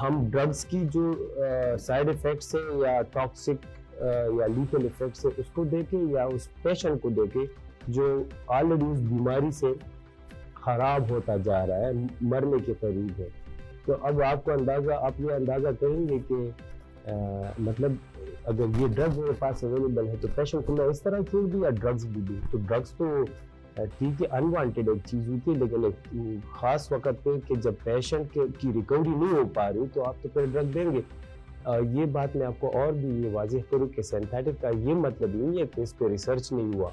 ہم ڈرگس کی جو سائیڈ ایفیکٹس ہیں یا ٹاکسک یا لیتھل ایفیکٹس ہیں اس کو دیکھیں یا اس پیشنٹ کو دیکھیں جو آلریڈی اس بیماری سے خراب ہوتا جا رہا ہے, مرنے کے قریب ہے. تو اب آپ کو آپ یہ اندازہ کریں گے کہ مطلب اگر یہ ڈرگ میرے پاس اویلیبل ہے تو پیشنٹ کو میں اس طرح چھوڑ دوں یا ڈرگس بھی دوں. تو ڈرگس تو ٹھیک ہے انوانٹیڈ ایک چیز ہوتی ہے, لیکن ایک خاص وقت پہ کہ جب پیشنٹ کی ریکوری نہیں ہو پا رہی تو آپ تو پھر ڈرگ دیں گے. یہ بات میں آپ کو اور بھی یہ واضح کروں کہ سینتھیٹک کا یہ مطلب نہیں ہے کہ اس پہ ریسرچ نہیں ہوا.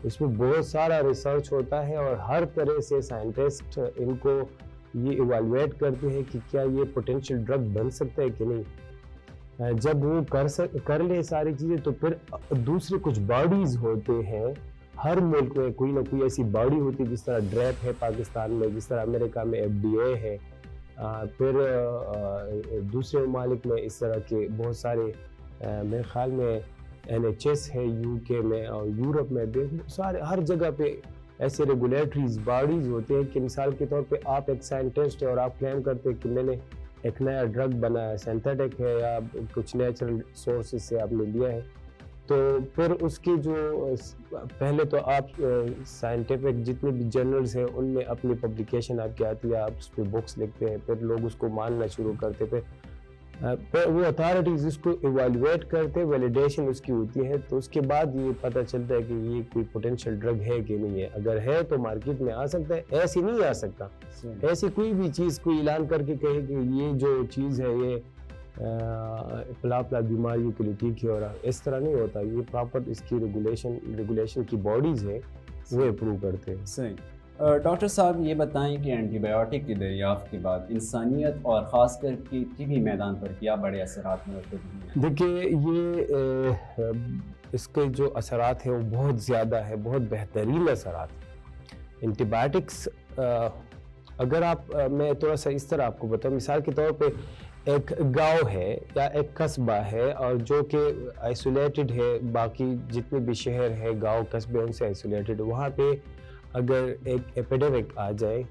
اس میں بہت سارا ریسرچ ہوتا ہے اور ہر طرح سے سائنٹسٹ ان کو یہ ایوالویٹ کرتے ہیں کہ کیا یہ پوٹینشیل ڈرگ بن سکتا ہے کہ نہیں. جب وہ کر لے ساری چیزیں تو پھر دوسرے کچھ باڈیز ہوتے ہیں ہر ملک میں, کوئی نہ کوئی ایسی باڈی ہوتی ہے, جس طرح ڈریپ ہے پاکستان میں, جس طرح امریکہ میں FDA ہے, پھر دوسرے ممالک میں اس طرح کے بہت سارے, میرے خیال میں NHS ہے UK میں اور یورپ میں بھی, سارے ہر جگہ پہ ایسے ریگولیٹریز باڈیز ہوتے ہیں کہ مثال کے طور پہ آپ ایک سائنٹسٹ ہے اور آپ کلیم کرتے ہیں کہ میں نے ایک نیا ڈرگ بنایا, سینتھیٹک ہے یا کچھ نیچرل سورسز سے آپ نے لیا ہے, تو پھر اس کی جو پہلے تو آپ سائنٹیفک جتنے بھی جرنلز ہیں ان میں اپنی پبلیکیشن آپ کی آتی ہے, آپ اس پہ بکس لکھتے ہیں, پھر لوگ اس کو ماننا شروع کرتے, پھر وہ اتھارٹیز اس کو ایوالویٹ کرتے, ویلیڈیشن اس کی ہوتی ہے, تو اس کے بعد یہ پتہ چلتا ہے کہ یہ کوئی پوٹینشیل ڈرگ ہے کہ نہیں ہے. اگر ہے تو مارکیٹ میں آ سکتا ہے, ایسی نہیں آ سکتا. ایسی کوئی بھی چیز کو اعلان کر کے کہے کہ یہ جو چیز ہے یہ پلا بیماریوں کے لیے ٹھیک ہے, اور اس طرح نہیں ہوتا. یہ پراپر اس کی ریگولیشن کی باڈیز ہیں وہ اپروو کرتے ہیں. صحیح. ڈاکٹر صاحب یہ بتائیں کہ اینٹی بایوٹک کی دریافت کے بعد انسانیت اور خاص کر کے طبی میدان پر کیا بڑے اثرات مرتب ہوئے؟ دیکھیے یہ اس کے جو اثرات ہیں وہ بہت زیادہ ہے, بہت بہترین اثرات. اینٹی بایوٹکس اگر آپ میں تھوڑا سا اس طرح آپ کو بتاؤں, مثال کے طور پہ ایک گاؤں ہے یا ایک قصبہ ہے اور جو کہ آئسولیٹڈ ہے, باقی جتنے بھی شہر ہے گاؤں قصبے ان سے آئسولیٹڈ, وہاں پہ اگر ایک ایپیڈیمک آ جائے,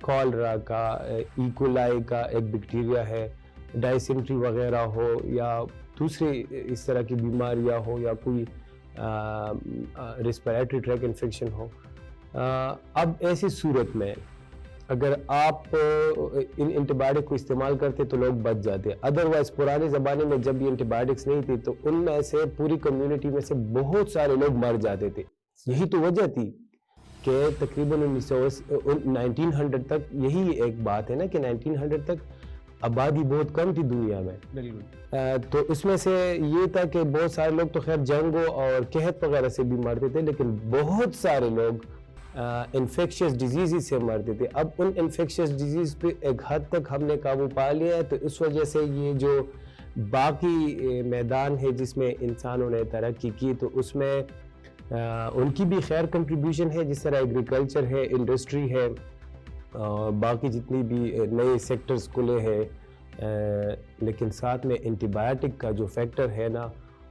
کالرا کا, ایکولائی کا ایک بیکٹیریا ہے, ڈائسنٹری وغیرہ ہو یا دوسری اس طرح کی بیماریاں ہو یا کوئی ریسپیریٹری ٹریک انفیکشن ہو, اب ایسی صورت میں اگر آپ ان اینٹی بایوٹک کو استعمال کرتے تو لوگ بچ جاتے. ادروائز پرانے زمانے میں جب یہ اینٹی بایوٹکس نہیں تھی تو ان میں سے پوری کمیونٹی میں سے بہت سارے لوگ مر جاتے تھے. یہی تو وجہ تھی کہ تقریباً 1900 تک یہی ایک بات ہے نا کہ 1900 تک آبادی بہت کم تھی دنیا میں. تو اس میں سے یہ تھا کہ بہت سارے لوگ تو خیر جنگوں اور قحط وغیرہ سے بھی مرتے تھے, لیکن بہت سارے لوگ انفیکشس ڈیزیز سے مرتے تھے. اب ان انفیکشس ڈیزیز پہ ایک حد تک ہم نے قابو پا لیا ہے, تو اس وجہ سے یہ جو باقی میدان ہے جس میں انسانوں نے ترقی کی تو اس میں ان کی بھی خیر کنٹریبیوشن ہے, جس طرح ایگریکلچر ہے, انڈسٹری ہے, باقی جتنی بھی نئے سیکٹرز کھلے ہیں, لیکن ساتھ میں اینٹی بایوٹک کا جو فیکٹر ہے نا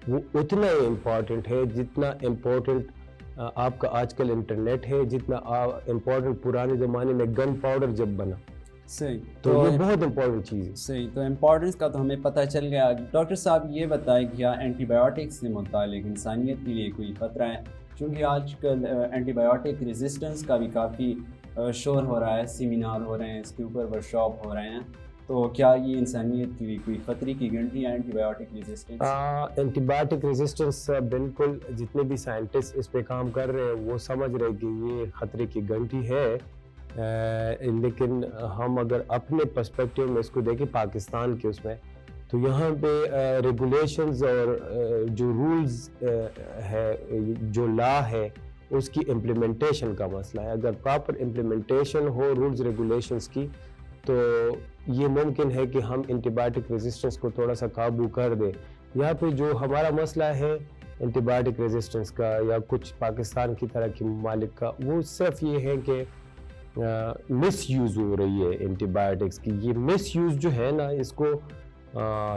وہ اتنا ہی امپورٹنٹ ہے جتنا امپورٹنٹ آپ کا آج کل انٹرنیٹ ہے, جتنا امپورٹنٹ پرانے زمانے میں گن پاؤڈر جب بنا. صحیح, تو یہ بہت امپورٹنٹ چیز ہے. صحیح, تو امپورٹنس کا تو ہمیں پتہ چل گیا. ڈاکٹر صاحب یہ بتائیں کہ کیا اینٹی بایوٹک سے متعلق انسانیت کے لیے کوئی خطرہ ہے؟ چونکہ آج کل اینٹی بایوٹک ریزسٹنس کا بھی کافی شور ہو رہا ہے, سیمینار ہو رہے ہیں, اس کے اوپر ورکشاپ ہو رہے ہیں, تو کیا یہ انسانیت کی بھی کوئی خطرے کی گھنٹی ہے antibiotic resistance? Antibiotic resistance بالکل جتنے بھی سائنٹسٹ اس پہ کام کر رہے ہیں وہ سمجھ رہے کہ یہ خطرے کی گھنٹی ہے, لیکن ہم اگر اپنے پرسپیکٹیو میں اس کو دیکھیں پاکستان کے اس میں, تو یہاں پہ ریگولیشنز اور جو رولز ہے, جو لا ہے, اس کی امپلیمنٹیشن کا مسئلہ ہے. اگر پراپر امپلیمنٹیشن ہو رولز ریگولیشنز کی تو یہ ممکن ہے کہ ہم اینٹی بایوٹک ریزسٹنس کو تھوڑا سا قابو کر دیں. یہاں پہ جو ہمارا مسئلہ ہے اینٹی بایوٹک ریزسٹنس کا یا کچھ پاکستان کی طرح کے ممالک کا, وہ صرف یہ ہے کہ مس یوز ہو رہی ہے اینٹی بایوٹکس کی. یہ مس یوز جو ہے نا اس کو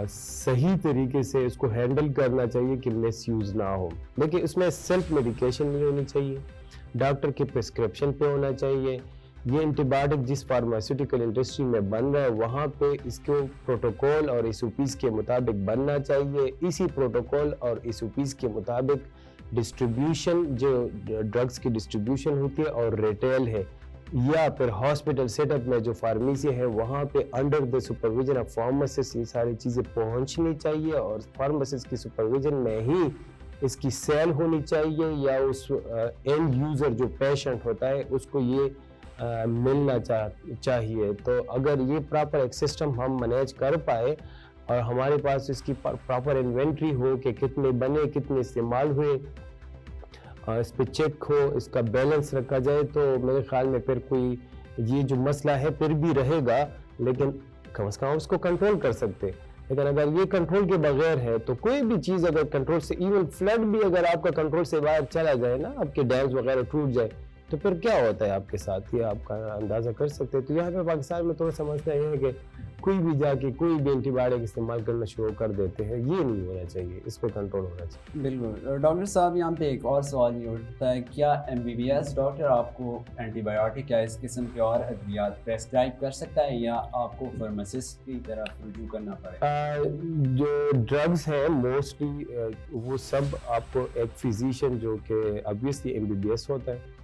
صحیح طریقے سے اس کو ہینڈل کرنا چاہیے کہ مس یوز نہ ہو, لیکن اس میں سیلف میڈیکیشن نہیں ہونی چاہیے, ڈاکٹر کے پرسکرپشن پہ ہونا چاہیے, یہ اینٹی بایوٹک جس فارماسیوٹیکل انڈسٹری میں بن رہا ہے وہاں پہ اس کو پروٹوکول اور ایس او پیز کے مطابق بننا چاہیے. اسی پروٹوکول اور ایس او پیز کے مطابق ڈسٹریبیوشن جو ڈرگس کی ڈسٹریبیوشن ہوتی ہے اور ریٹیل ہے یا پھر ہاسپٹل سیٹ اپ میں جو فارمیسی ہے وہاں پہ under the supervision of pharmacist یہ ساری چیزیں پہنچنی چاہیے اور فارماسسٹ کی سپرویژن میں ہی اس کی سیل ہونی چاہیے یا اس اینڈ یوزر جو پیشنٹ ہوتا ہے اس کو یہ ملنا چاہیے. تو اگر یہ پراپر ایک سسٹم ہم مینیج کر پائے اور ہمارے پاس اس کی پراپر انوینٹری ہو کہ کتنے بنے کتنے استعمال ہوئے اس پہ چیک ہو اس کا بیلنس رکھا جائے تو میرے خیال میں پھر کوئی یہ جو مسئلہ ہے پھر بھی رہے گا لیکن کم از کم اس کو کنٹرول کر سکتے. لیکن اگر یہ کنٹرول کے بغیر ہے تو کوئی بھی چیز اگر کنٹرول سے ایون فلڈ بھی اگر آپ کا کنٹرول سے باہر چلا جائے نا آپ کے ڈیمز وغیرہ ٹوٹ جائے تو پھر کیا ہوتا ہے آپ کے ساتھ یہ آپ کا اندازہ کر سکتے ہیں. تو یہاں پہ پاکستان میں تھوڑا سمجھتا ہے کہ کوئی بھی جا کے کوئی بھی اینٹی بایوٹک استعمال کرنا شروع کر دیتے ہیں. یہ نہیں ہونا چاہیے اس پہ کنٹرول ہونا چاہیے. بالکل. ڈاکٹر صاحب یہاں پہ ایک اور سوال یہ اٹھتا ہے کیا MBBS ڈاکٹر آپ کو اینٹی بایوٹک یا اس قسم کے اور ادویات پریسکرائب کر سکتا ہے یا آپ کو فارماسسٹ کی طرف رجوع کرنا پڑے؟ جو ڈرگز ہیں موسٹلی وہ سب آپ کو ایک فزیشین جو کہ obviously MBBS ہوتا ہے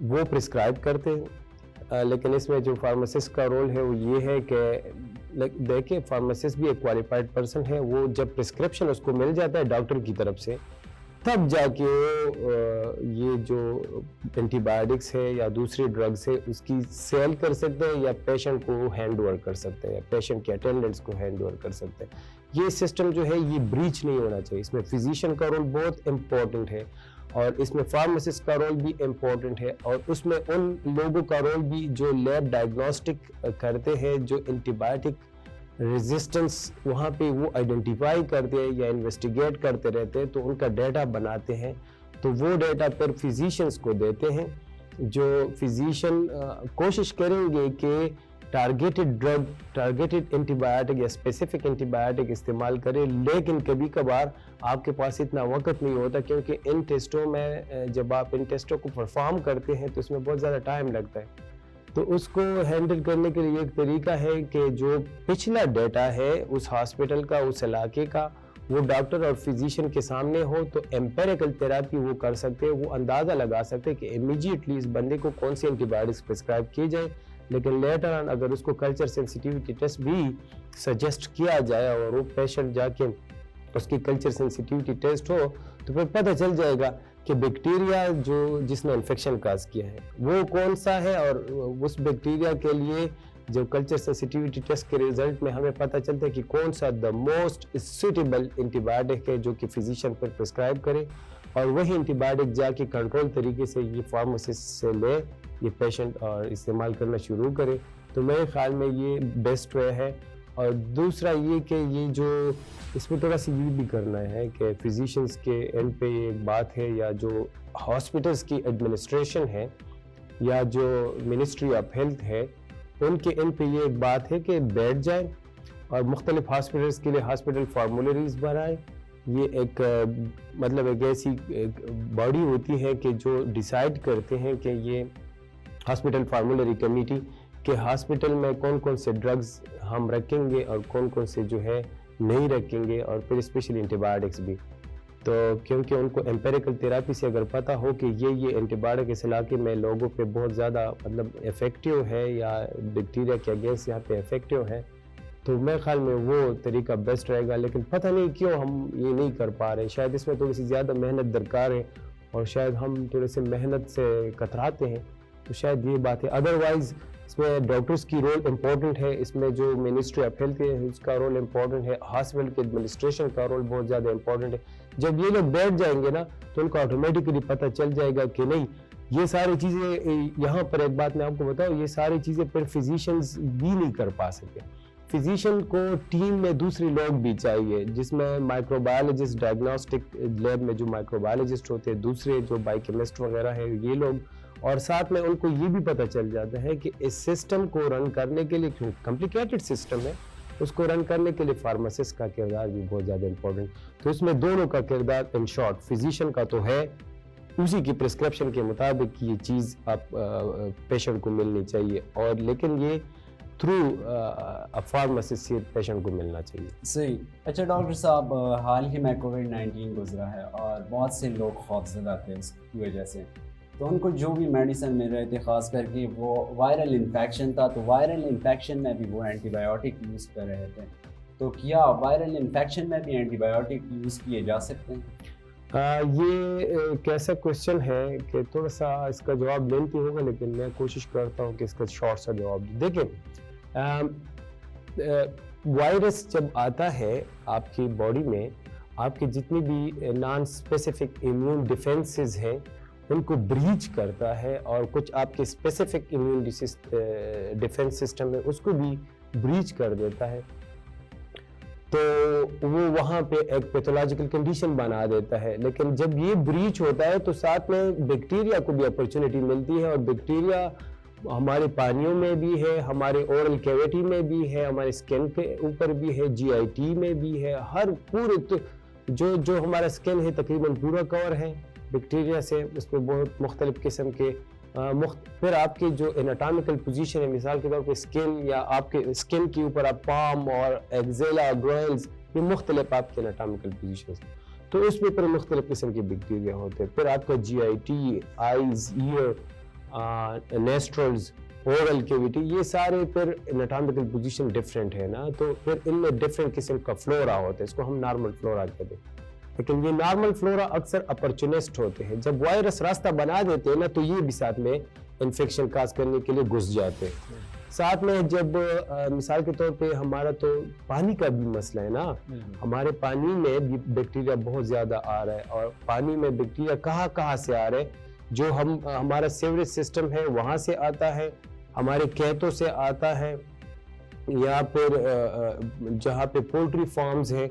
وہ پرسکرائب کرتے ہیں. لیکن اس میں جو فارماسسٹ کا رول ہے وہ یہ ہے کہ دیکھیں فارماسسٹ بھی ایک کوالیفائڈ پرسن ہے. وہ جب پرسکرپشن اس کو مل جاتا ہے ڈاکٹر کی طرف سے تب جا کے یہ جو اینٹی بایوٹکس ہے یا دوسری ڈرگس ہے اس کی سیل کر سکتے ہیں یا پیشنٹ کو ہینڈ اوور کر سکتے ہیں یا پیشنٹ کے اٹینڈنٹس کو ہینڈ اوور کر سکتے ہیں. یہ سسٹم جو ہے یہ بریچ نہیں ہونا چاہیے. اس میں فزیشین کا رول بہت امپورٹنٹ ہے اور اس میں فارماسسٹ کا رول بھی امپورٹنٹ ہے اور اس میں ان لوگوں کا رول بھی جو لیب ڈائگنوسٹک کرتے ہیں جو اینٹی بایوٹک ریزسٹنس وہاں پہ وہ آئیڈینٹیفائی کرتے ہیں یا انویسٹیگیٹ کرتے رہتے ہیں تو ان کا ڈیٹا بناتے ہیں تو وہ ڈیٹا پھر فزیشینز کو دیتے ہیں. جو فزیشین کوشش کریں گے کہ targeted drug targeted antibiotic یا اسپیسیفک اینٹی بایوٹک استعمال کرے لیکن کبھی کبھار آپ کے پاس اتنا وقت نہیں ہوتا کیونکہ ان ٹیسٹوں میں جب آپ ان ٹیسٹوں کو پرفارم کرتے ہیں تو اس میں بہت زیادہ ٹائم لگتا ہے. تو اس کو ہینڈل کرنے کے لیے ایک طریقہ ہے کہ جو پچھلا ڈیٹا ہے اس ہاسپٹل کا اس علاقے کا وہ ڈاکٹر اور فزیشین کے سامنے ہو تو ایمپیریکل تھراپی وہ کر سکتے ہیں. وہ اندازہ لگا سکتے ہیں کہ امیجیٹلی اس بندے کو کون سی اینٹی بایوٹکس پرسکرائب کی جائے. لیکن لیٹر آن اگر اس کو کلچر سینسیٹیوٹی ٹیسٹ بھی سجیسٹ کیا جائے اور وہ پیشنٹ جا کے اس کی کلچر سینسیٹیوٹی ٹیسٹ ہو تو پھر پتہ چل جائے گا کہ بیکٹیریا جو جس نے انفیکشن کاز کیا ہے وہ کون سا ہے اور اس بیکٹیریا کے لیے جو کلچر سینسیٹیوٹی ٹیسٹ کے ریزلٹ میں ہمیں پتہ چلتا ہے کہ کون سا the most suitable antibiotic ہے جو کہ فزیشین پر پرسکرائب کرے اور وہی اینٹی بایوٹک جا کے کنٹرول طریقے سے یہ فارماسسٹ سے لے یہ پیشنٹ اور استعمال کرنا شروع کرے. تو میرے خیال میں یہ بیسٹ وے ہے. اور دوسرا یہ کہ یہ جو اس میں تھوڑا سا یہ بھی کرنا ہے کہ فزیشینز کے اینڈ پہ یہ ایک بات ہے یا جو ہاسپٹلس کی ایڈمنسٹریشن ہے یا جو منسٹری آف ہیلتھ ہے ان کے اینڈ پہ یہ ایک بات ہے کہ بیٹھ جائیں اور مختلف ہاسپٹلس کے لیے ہاسپٹل فارمولیریز بنائیں. یہ ایک مطلب ایک ایسی باڈی ہوتی ہے کہ جو ڈیسائیڈ کرتے ہیں کہ یہ ہاسپٹل فارمولری کمیٹی کہ ہاسپٹل میں کون کون سے ڈرگز ہم رکھیں گے اور کون کون سے جو ہے نہیں رکھیں گے اور پھر اسپیشلی اینٹی بایوٹکس بھی. تو کیونکہ ان کو ایمپیریکل تھراپی سے اگر پتہ ہو کہ یہ اینٹی بایوٹک اس علاقے میں لوگوں پہ بہت زیادہ مطلب افیکٹیو ہے یا بیکٹیریا کے اگینسٹ یہاں پہ افیکٹیو ہے تو میرے خیال میں وہ طریقہ بیسٹ رہے گا. لیکن پتہ نہیں کیوں ہم یہ نہیں کر پا رہے. شاید اس میں تھوڑی سی زیادہ محنت درکار ہے اور شاید ہم تھوڑے سے محنت سے کتراتے ہیں تو شاید یہ بات ہے. ادروائز اس میں ڈاکٹرز کی رول امپورٹنٹ ہے. اس میں جو منسٹری آف ہیلتھ ہے اس کا رول امپورٹنٹ ہے. ہاسپٹل کے ایڈمنسٹریشن کا رول بہت زیادہ امپورٹنٹ ہے. جب یہ لوگ بیٹھ جائیں گے نا تو ان کو آٹومیٹکلی پتہ چل جائے گا کہ نہیں یہ ساری چیزیں. یہاں پر ایک بات میں آپ کو بتاؤں یہ ساری چیزیں پھر فزیشینز بھی نہیں کر پا سکتے. فزیشین کو ٹیم میں دوسرے لوگ بھی چاہیے جس میں مائکرو بایولوجسٹ ڈائگنوسٹک لیب میں جو مائکرو بایولوجسٹ ہوتے ہیں دوسرے جو بائیوکیمسٹ وغیرہ ہے یہ لوگ اور ساتھ میں ان کو یہ بھی پتہ چل جاتا ہے کہ اس سسٹم کو رن کرنے کے لیے کمپلیکیٹڈ سسٹم ہے اس کو رن کرنے کے لیے فارماسسٹ کا کردار بھی بہت زیادہ امپورٹنٹ. تو اس میں دونوں کا کردار ان شارٹ فزیشین کا تو ہے اسی کی پرسکرپشن کے مطابق یہ چیز آپ پیشنٹ کو ملنی چاہیے، اور لیکن یہ تھرو فارماسسٹ سے پیشنٹ کو ملنا چاہیے. صحیح. اچھا ڈاکٹر صاحب، حال ہی میں کووڈ-19 گزرا ہے اور بہت سے لوگ خوفزدہ تھے اس کی وجہ سے، تو ان کو جو بھی میڈیسن مل رہے تھے خاص کر کے وہ وائرل انفیکشن تھا، تو وائرل انفیکشن میں بھی وہ اینٹی بایوٹک یوز کر رہے تھے. تو کیا وائرل انفیکشن میں بھی اینٹی بایوٹک یوز کیے جا سکتے ہیں؟ یہ ایک ایسا کوشچن ہے کہ تھوڑا سا اس کا جواب لینتی ہوگا، لیکن میں کوشش کرتا ہوں کہ اس کا شارٹ سا جواب دوں. دیکھیں، وائرس جب آتا ہے آپ کی باڈی میں، آپ کے جتنی بھی نان اسپیسیفک امیون ڈیفینسز ہیں ان کو بریچ کرتا ہے، اور کچھ آپ کے اسپیسیفک امیون ڈیفینس سسٹم ہے اس کو بھی بریچ کر دیتا ہے. تو وہ وہاں پہ ایک پیتھولوجیکل کنڈیشن بنا دیتا ہے. لیکن جب یہ بریچ ہوتا ہے تو ساتھ میں بیکٹیریا کو بھی اپرچونٹی ملتی ہے، اور بیکٹیریا ہمارے پانیوں میں بھی ہے، ہمارے اورل کیویٹی میں بھی ہے، ہمارے اسکن کے اوپر بھی ہے، جی آئی ٹی میں بھی ہے، ہر پورے جو ہمارا اسکن ہے تقریباً پورا کور ہے بیکٹیریا سے. اس میں بہت مختلف قسم کے پھر آپ کی جو اناٹامیکل پوزیشن ہے، مثال کے طور پہ اسکن، یا آپ کے اسکن کے اوپر آپ پام اور ایگزیلا، گروئلز، یہ مختلف آپ کے اناٹامیکل پوزیشنز، تو اس میں پھر مختلف قسم کے بیکٹیریا ہوتے ہیں. پھر آپ کا G I T, eyes, ear, nostrils, oral cavity, یہ سارے پھر اناٹامیکل پوزیشن ڈفرینٹ ہے نا، تو پھر ان میں ڈفرینٹ قسم کا فلورا ہوتا ہے. اس کو ہم نارمل فلورا کہتے ہیں. لیکن یہ نارمل فلورا اکثر اپرچونسٹ ہوتے ہیں. جب وائرس راستہ بنا دیتے ہیں نا تو یہ بھی ساتھ میں انفیکشن کاز کرنے کے لیے گھس جاتے ہیں. ساتھ میں جب مثال کے طور پہ ہمارا تو پانی کا بھی مسئلہ ہے نا، ہمارے پانی میں بھی بیکٹیریا بہت زیادہ آ رہا ہے، اور پانی میں بیکٹیریا کہاں سے آ رہے ہیں، جو ہمارا سیوریج سسٹم ہے وہاں سے آتا ہے، ہمارے کھیتوں سے آتا ہے، یا پھر جہاں پہ پولٹری فارمز ہیں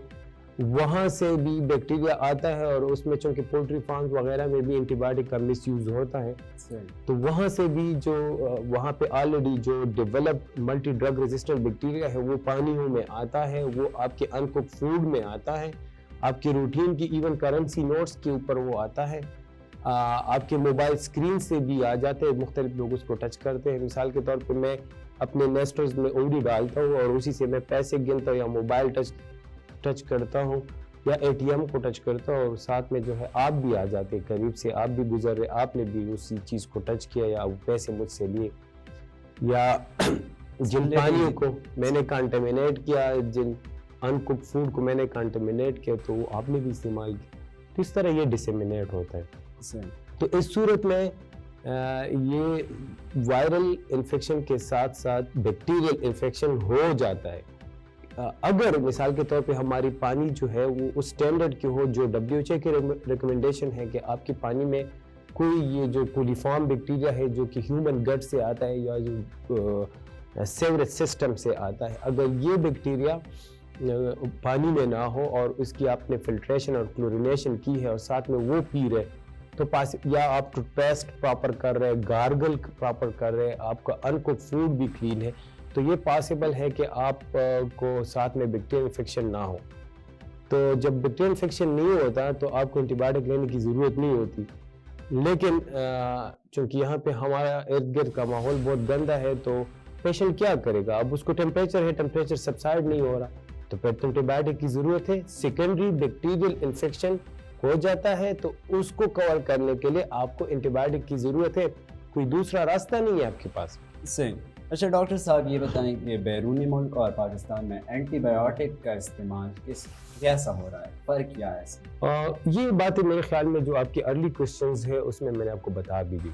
وہاں سے بھی بیکٹیریا آتا ہے. اور اس میں چونکہ پولٹری فارمز وغیرہ میں بھی اینٹی بایوٹک کا مس یوز ہوتا ہے، تو وہاں سے بھی جو وہاں پہ آلریڈی جو develop multi drug resistant bacteria ہے وہ پانیوں میں آتا ہے، وہ آپ کے ان کوک فوڈ میں آتا ہے، آپ کے روٹین کی ایون کرنسی نوٹس کے اوپر وہ آتا ہے، آپ کے موبائل اسکرین سے بھی آ جاتے ہیں. مختلف لوگ اس کو ٹچ کرتے ہیں. مثال کے طور پہ میں اپنے نیسٹرز میں اوڈی ڈالتا ہوں اور اسی سے میں پیسے گنتا ہوں، یا موبائل ٹچ کرتا ہوں، یا اے ٹی ایم کو ٹچ کرتا ہوں، اور ساتھ میں جو ہے آپ بھی آ جاتے ہیں قریب سے، آپ بھی گزر رہے، آپ نے بھی اسی چیز کو ٹچ کیا یا وہ پیسے مجھ سے لیے، یا جن پانیوں کو میں نے کانٹامینیٹ کیا، جن ان کوک فوڈ کو میں نے کانٹامینیٹ کیا تو وہ آپ نے بھی استعمال کیا. تو اس طرح یہ ڈسیمینیٹ ہوتا ہے. تو اس صورت میں یہ وائرل انفیکشن کے ساتھ ساتھ بیکٹیریل انفیکشن ہو جاتا ہے. اگر مثال کے طور پہ ہماری پانی جو ہے وہ اس سٹینڈرڈ کی ہو جو WHO کی ریکمنڈیشن ہے کہ آپ کی پانی میں کوئی یہ جو کولیفارم بیکٹیریا ہے جو کہ ہیومن گٹ سے آتا ہے یا جو سیوریج سسٹم سے آتا ہے، اگر یہ بیکٹیریا پانی میں نہ ہو اور اس کی آپ نے فلٹریشن اور کلورینیشن کی ہے اور ساتھ میں وہ پی رہے، تو یا آپ ٹوتھ پیسٹ پراپر کر رہے، گارگل پراپر کر رہے، آپ کا ان کوک فوڈ بھی کلین ہے، تو یہ پاسبل ہے کہ آپ کو ساتھ میں بیکٹیریل انفیکشن نہ ہو. تو جب بیکٹیریل انفیکشن نہیں ہوتا تو آپ کو اینٹی بایوٹک لینے کی ضرورت نہیں ہوتی. لیکن چونکہ یہاں پہ ہمارا ارد گرد کا ماحول بہت گندا ہے تو پیشنٹ کیا کرے گا؟ اب اس کو ٹیمپریچر سبسائڈ نہیں ہو رہا تو پھر اینٹی بایوٹک کی ضرورت ہے. سیکنڈری بیکٹیریل انفیکشن ہو جاتا ہے تو اس کو کور کرنے کے لیے آپ کو اینٹی بایوٹک کی ضرورت ہے، کوئی دوسرا راستہ نہیں ہے آپ کے پاس. صحیح. اچھا ڈاکٹر صاحب یہ بتائیں کہ بیرونی ملک اور پاکستان میں اینٹی بایوٹک کا استعمال کیسا ہو رہا ہے، فرق کیا ہے اس میں؟ یہ باتیں میرے خیال میں جو آپ کی ارلی کوشچنز ہے اس میں نے آپ کو بتا بھی دی.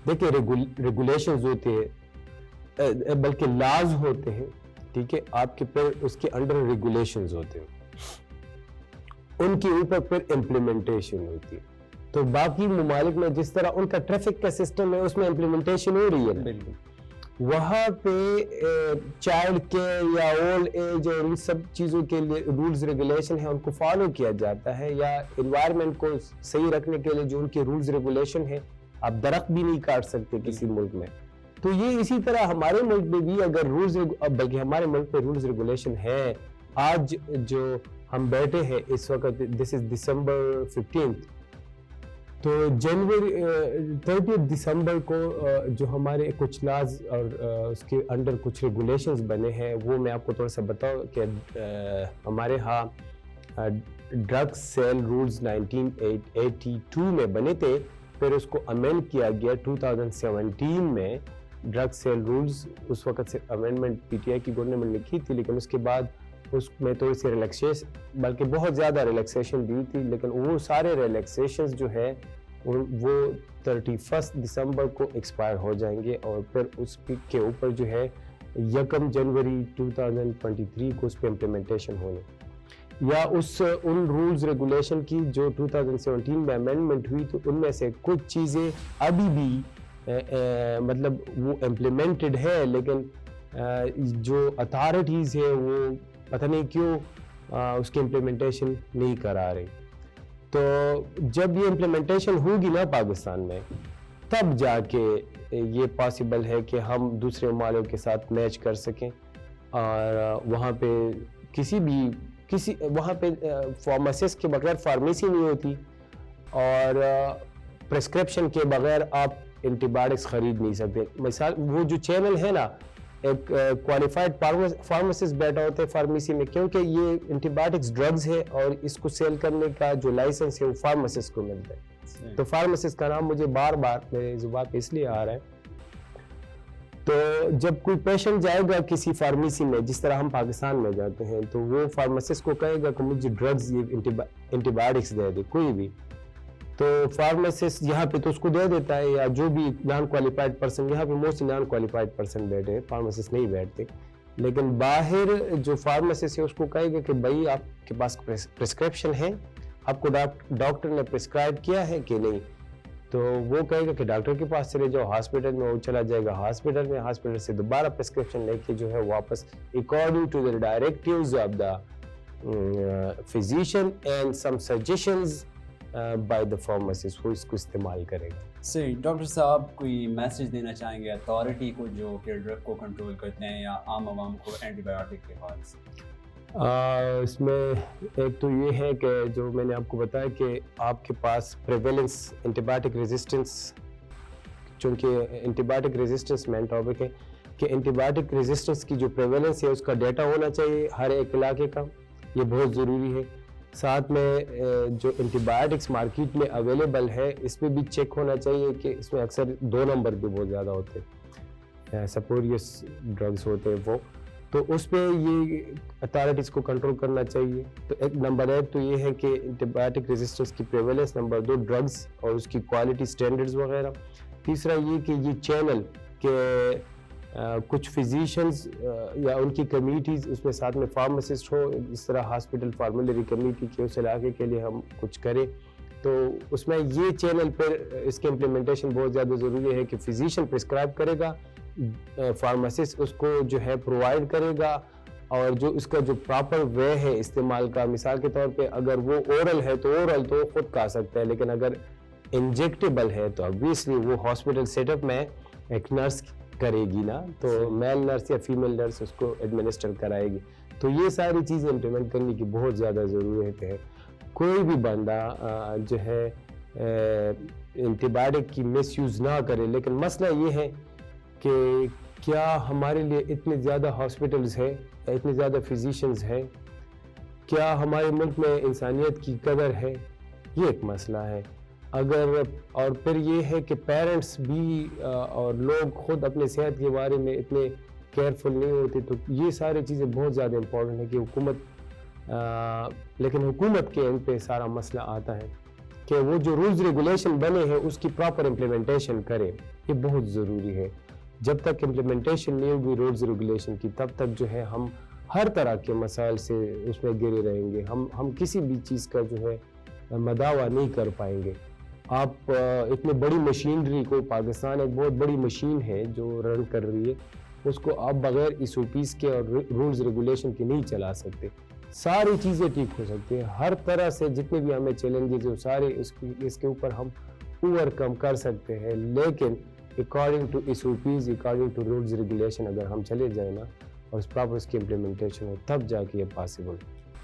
دیکھیں ریگولیشنز ہوتے ہیں بلکہ لاز ہوتے ہیں، ٹھیک ہے، آپ کے پھر اس کے انڈر ریگولیشنز ہوتے ہیں، ان کے اوپر پھر امپلیمنٹیشن ہوتی ہے. تو باقی ممالک میں جس طرح ان کا ٹریفک کا سسٹم ہے اس میں امپلیمنٹیشن ہو رہی ہے. بالکل وہاں پہ چائلڈ کیئر یا اولڈ ایج اور ان سب چیزوں کے لیے رولز ریگولیشن ہیں، ان کو فالو کیا جاتا ہے. یا انوائرمنٹ کو صحیح رکھنے کے لیے جو ان کے رولز ریگولیشن ہے، آپ درخت بھی نہیں کاٹ سکتے کسی ملک میں. تو یہ اسی طرح ہمارے ملک میں بھی اگر رولز، بلکہ ہمارے ملک میں رولز ریگولیشن ہے. آج جو ہم بیٹھے ہیں اس وقت، دس از December 15th، تو جنوری 30 دسمبر کو جو ہمارے کچھ لاز اور اس کے انڈر کچھ ریگولیشنز بنے ہیں وہ میں آپ کو تھوڑا سا بتاؤں کہ ہمارے ہاں ڈرگ سیل رولز 1982 میں بنے تھے، پھر اس کو امینڈ کیا گیا 2017 میں ڈرگ سیل رولز. اس وقت سے امینڈمنٹ پی ٹی آئی کی گورنمنٹ نے کی تھی، لیکن اس کے بعد اس میں تھوڑی سی ریلیکسیشن، بلکہ بہت زیادہ ریلیکسیشن دی تھی، لیکن وہ سارے ریلیکسیشنز جو ہے وہ 31 دسمبر کو ایکسپائر ہو جائیں گے، اور پھر اس کے اوپر جو ہے 1 جنوری 2023 کو اس پہ امپلیمنٹیشن ہونے، یا ان رولز ریگولیشن کی جو 2017 میں امینڈمنٹ ہوئی تو ان میں سے کچھ چیزیں ابھی بھی مطلب وہ امپلیمنٹڈ ہے، لیکن جو اتھارٹیز ہے وہ پتہ نہیں کیوں اس کی امپلیمنٹیشن نہیں کرا رہی. تو جب یہ امپلیمنٹیشن ہوگی نا پاکستان میں، تب جا کے یہ پاسبل ہے کہ ہم دوسرے ممالک کے ساتھ میچ کر سکیں، اور وہاں پہ وہاں پہ فارماسسٹ کے بغیر فارمیسی نہیں ہوتی، اور پرسکرپشن کے بغیر آپ اینٹی بایوٹکس خرید نہیں سکتے. مثال وہ جو چینل ہے نا، ایک کوالیفائڈ فارماسسٹ بیٹھا ہوتا ہے فارمیسی میں، کیونکہ یہ اینٹی بایوٹکس ڈرگز ہے اور اس کو سیل کرنے کا جو لائسنس ہے وہ فارماسسٹ کو ملتا ہے. تو فارماسسٹ کا نام مجھے بار بار میرے زبان پہ اس لیے آ رہا ہے. تو جب کوئی پیشنٹ جائے گا کسی فارمیسی میں، جس طرح ہم پاکستان میں جاتے ہیں، تو وہ فارماسسٹ کو کہے گا کہ مجھے ڈرگز یہ اینٹی بایوٹکس دے دے کوئی بھی، تو فارماسسٹ یہاں پہ تو اس کو دے دیتا ہے، یا جو بھی نان کوالیفائڈ پرسن، یہاں پہ موسٹلی نان کوالیفائڈ پرسن بیٹھے، فارماسسٹ نہیں بیٹھتے، لیکن باہر جو فارماسسٹ ہے اس کو کہے گا کہ بھائی آپ کے پاس پرسکرپشن ہے، آپ کو ڈاکٹر نے پرسکرائب کیا ہے کہ نہیں، تو وہ کہے گا کہ ڈاکٹر کے پاس چلے جاؤ، ہاسپٹل میں وہ چلا جائے گا ہاسپٹل میں، ہاسپٹل سے دوبارہ پرسکرپشن لے کے جو ہے واپس according to the directives of the physician and some suggestions by the pharmacist, وہ اس کو استعمال کرے گا. صحیح. ڈاکٹر صاحب کوئی میسج دینا چاہیں گے اتھارٹی کو جو کہ ڈرگ کو کنٹرول کرتے ہیں، یا عام عوام کو اینٹی بایوٹک کے حوالے سے؟ اس میں ایک تو یہ ہے کہ جو میں نے آپ کو بتایا کہ آپ کے پاس پریویلنس اینٹی بایوٹک ریزسٹنس، چونکہ antibiotic resistance main topic ہے کہ اینٹی بایوٹک ریزسٹنس کی جو پریویلنس ہے اس کا ڈیٹا ہونا چاہیے ہر ایک علاقے کا، یہ بہت ضروری ہے. ساتھ میں جو اینٹی بایوٹکس مارکیٹ میں اویلیبل ہے اس پہ بھی چیک ہونا چاہیے کہ اس میں اکثر 2 نمبر بھی بہت زیادہ ہوتے ہیں، سپوریس ڈرگز ہوتے ہیں وہ، تو اس پہ یہ اتھارٹیز کو کنٹرول کرنا چاہیے. تو نمبر 1 تو یہ ہے کہ اینٹی بایوٹک ریزسٹنس کی پریویلنس، نمبر 2 ڈرگز اور اس کی کوالٹی سٹینڈرڈز وغیرہ. تیسرا یہ کہ یہ چینل کہ کچھ فزیشینز یا ان کی کمیٹیز، اس میں ساتھ میں فارماسسٹ ہو، اس طرح ہاسپٹل فارمولری کمیٹی کے اس علاقے کے لیے ہم کچھ کریں، تو اس میں یہ چینل پر اس کے امپلیمنٹیشن بہت زیادہ ضروری ہے کہ فزیشین پرسکرائب کرے گا، فارماسسٹ اس کو جو ہے پرووائڈ کرے گا، اور جو اس کا جو پراپر وے ہے استعمال کا، مثال کے طور پہ اگر وہ اورل ہے تو اورل تو خود کھا سکتا ہے، لیکن اگر انجیکٹیبل ہے تو obviously وہ ہاسپٹل سیٹ اپ میں ایک نرس کرے گی نا، تو میل نرس یا فیمیل نرس اس کو ایڈمنسٹر کرائے گی. تو یہ ساری چیزیں امپلیمنٹ کرنے کی بہت زیادہ ضرورت ہے. کوئی بھی بندہ جو ہے اینٹی بایوٹک کی مس یوز نہ کرے، لیکن مسئلہ یہ ہے کہ کیا ہمارے لیے اتنے زیادہ ہاسپٹلز ہیں، اتنے زیادہ فزیشینز ہیں، کیا ہمارے ملک میں انسانیت کی قدر ہے؟ یہ ایک مسئلہ ہے. اور پھر یہ ہے کہ پیرنٹس بھی اور لوگ خود اپنے صحت کے بارے میں اتنے کیئرفل نہیں ہوتے. تو یہ ساری چیزیں بہت زیادہ امپورٹنٹ ہے کہ لیکن حکومت کے ان پہ سارا مسئلہ آتا ہے کہ وہ جو رولز ریگولیشن بنے ہیں اس کی پراپر امپلیمنٹیشن کرے. یہ بہت ضروری ہے. جب تک امپلیمنٹیشن نہیں ہوگی رولز ریگولیشن کی، تب تک جو ہے ہم ہر طرح کے مسائل سے اس میں گرے رہیں گے. ہم کسی بھی چیز کا جو ہے مداوع نہیں کر پائیں گے. آپ اتنے بڑی مشینری کو، پاکستان ایک بہت بڑی مشین ہے جو رن کر رہی ہے، اس کو آپ بغیر ایس او پیز کے اور رولز ریگولیشن کے نہیں چلا سکتے. ساری چیزیں ٹھیک ہو سکتی ہیں، ہر طرح سے جتنے بھی ہمیں چیلنجز ہیں سارے اس کے اوپر ہم اوور کم کر سکتے ہیں، لیکن according to SOPs, according to rules regulation اگر ہم چلے جائیں نا اور اس پراپر اس کی امپلیمنٹیشن ہو، تب جا کے یہ پاسبل.